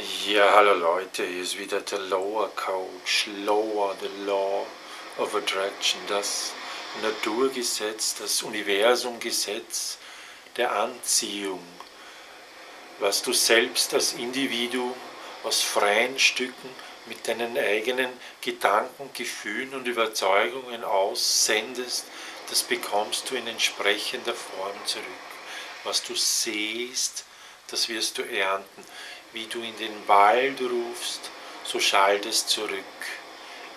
Ja, hallo Leute, hier ist wieder der Lower Coach, Lower, the Law of Attraction, das Naturgesetz, das Universumgesetz der Anziehung, was du selbst als Individuum aus freien Stücken mit deinen eigenen Gedanken, Gefühlen und Überzeugungen aussendest, das bekommst du in entsprechender Form zurück. Was du sähst, das wirst du ernten. Wie du in den Wald rufst, so schallt es zurück.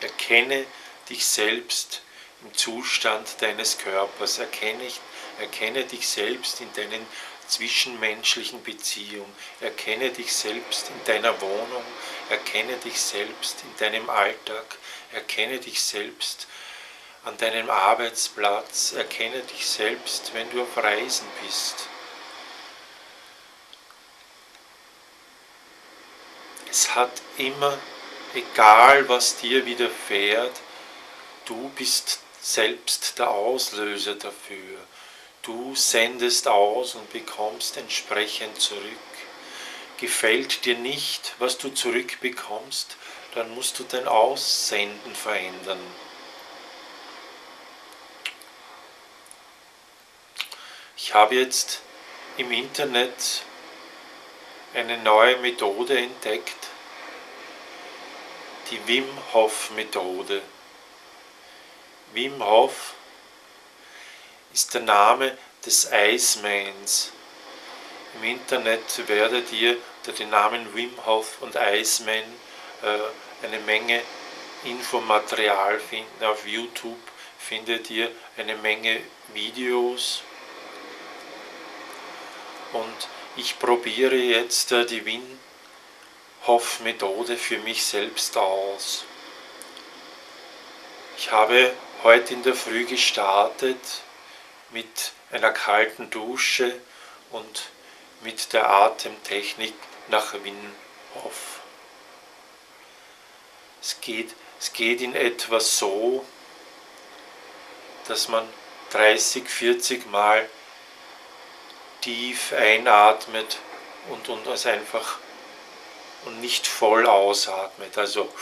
Erkenne dich selbst im Zustand deines Körpers. Erkenne dich selbst in deinen zwischenmenschlichen Beziehungen. Erkenne dich selbst in deiner Wohnung. Erkenne dich selbst in deinem Alltag. Erkenne dich selbst an deinem Arbeitsplatz. Erkenne dich selbst, wenn du auf Reisen bist. Es hat immer, egal was dir widerfährt, du bist selbst der Auslöser dafür. Du sendest aus und bekommst entsprechend zurück. Gefällt dir nicht, was du zurückbekommst, dann musst du dein Aussenden verändern. Ich habe jetzt im Internet eine neue Methode entdeckt, die Wim Hof Methode. Wim Hof ist der Name des Icemans. Im Internet werdet ihr unter den Namen Wim Hof und Iceman eine Menge Infomaterial finden. Auf YouTube findet ihr eine Menge Videos. Und ich probiere jetzt die Wim Hof Methode für mich selbst aus. Ich habe heute in der Früh gestartet mit einer kalten Dusche und mit der Atemtechnik nach Wim Hof. Es geht in etwa so, dass man 30, 40 Mal tief einatmet und es einfach und nicht voll ausatmet. Also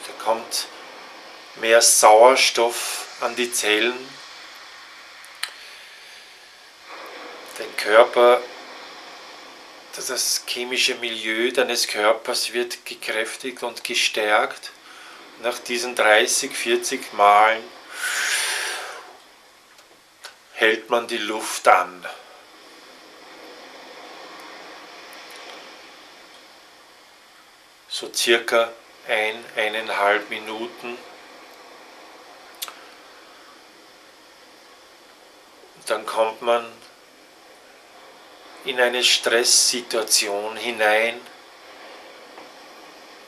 da kommt mehr Sauerstoff an die Zellen. Dein Körper, das chemische Milieu deines Körpers wird gekräftigt und gestärkt. Nach diesen 30, 40 Malen hält man die Luft an. So circa 1,5 Minuten. Dann kommt man in eine Stresssituation hinein,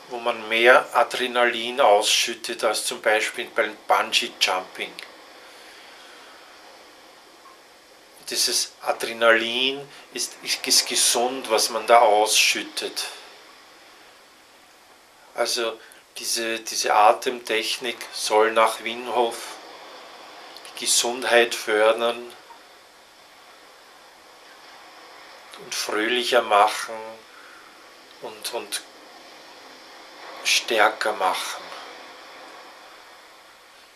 wo man mehr Adrenalin ausschüttet als zum Beispiel beim Bungee-Jumping. Dieses Adrenalin ist gesund, was man da ausschüttet. Also diese Atemtechnik soll nach Wim Hof die Gesundheit fördern und fröhlicher machen und stärker machen.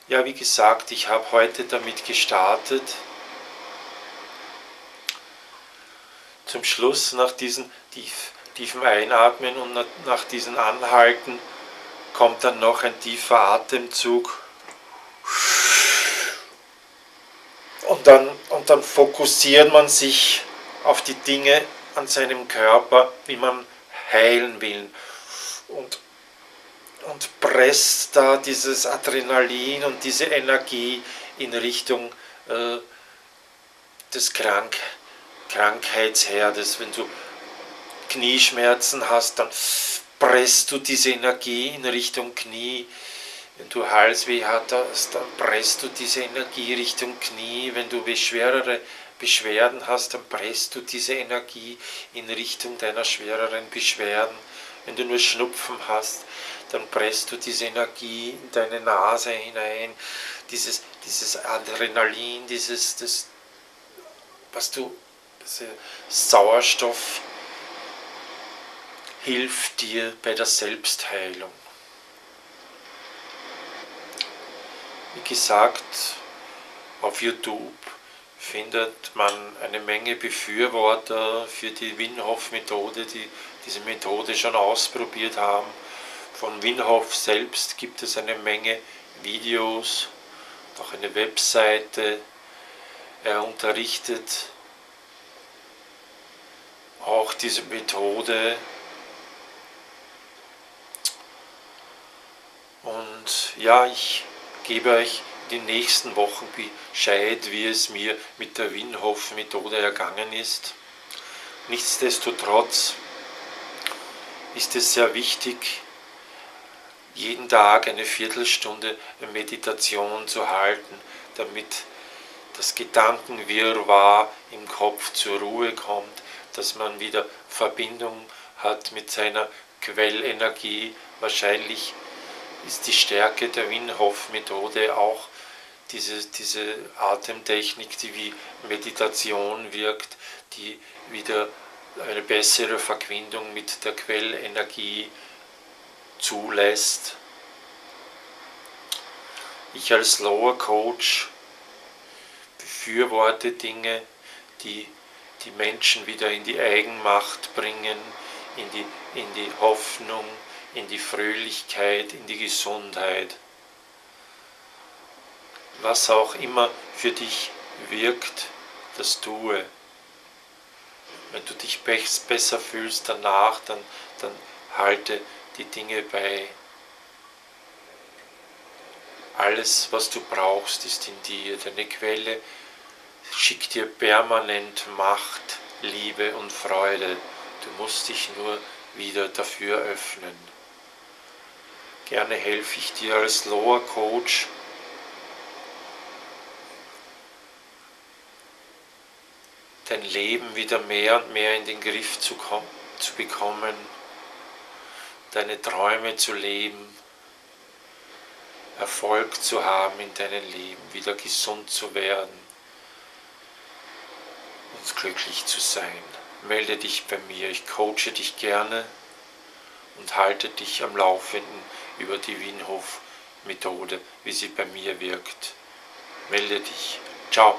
Ja, wie gesagt, ich habe heute damit gestartet. Zum Schluss, nach diesem tiefen Einatmen und nach diesem Anhalten, kommt dann noch ein tiefer Atemzug. Und dann fokussiert man sich auf die Dinge an seinem Körper, wie man heilen will. Und presst da dieses Adrenalin und diese Energie in Richtung des Krankheitsherdes. Wenn du Knieschmerzen hast, dann presst du diese Energie in Richtung Knie. Wenn du Halsweh hast, dann presst du diese Energie Richtung Knie. Wenn du schwerere Beschwerden hast, dann presst du diese Energie in Richtung deiner schwereren Beschwerden. Wenn du nur Schnupfen hast, dann presst du diese Energie in deine Nase hinein, dieses Adrenalin, dieser Sauerstoff hilft dir bei der Selbstheilung. Wie gesagt, auf YouTube findet man eine Menge Befürworter für die Wim Hof Methode, die diese Methode schon ausprobiert haben. Von Wim Hof selbst gibt es eine Menge Videos, auch eine Webseite. Er unterrichtet auch diese Methode. Und ja, ich gebe euch in den nächsten Wochen Bescheid, wie es mir mit der Wim Hof Methode ergangen ist. Nichtsdestotrotz ist es sehr wichtig, jeden Tag eine Viertelstunde Meditation zu halten, damit das Gedankenwirrwarr im Kopf zur Ruhe kommt, dass man wieder Verbindung hat mit seiner Quellenergie. Wahrscheinlich ist die Stärke der Wim Hof Methode auch diese Atemtechnik, die wie Meditation wirkt, die wieder eine bessere Verbindung mit der Quellenergie zulässt. Ich als Lower Coach befürworte Dinge, die die Menschen wieder in die Eigenmacht bringen, in die Hoffnung, in die Fröhlichkeit, in die Gesundheit. Was auch immer für dich wirkt, das tue. Wenn du dich besser fühlst danach, dann halte die Dinge bei. Alles, was du brauchst, ist in dir. Deine Quelle schickt dir permanent Macht, Liebe und Freude. Du musst dich nur wieder dafür öffnen. Gerne helfe ich dir als Lower Coach, dein Leben wieder mehr und mehr in den Griff zu bekommen, deine Träume zu leben, Erfolg zu haben in deinem Leben, wieder gesund zu werden und glücklich zu sein. Melde dich bei mir, ich coache dich gerne und halte dich am Laufenden über die Wim Hof Methode, wie sie bei mir wirkt. Melde dich. Ciao.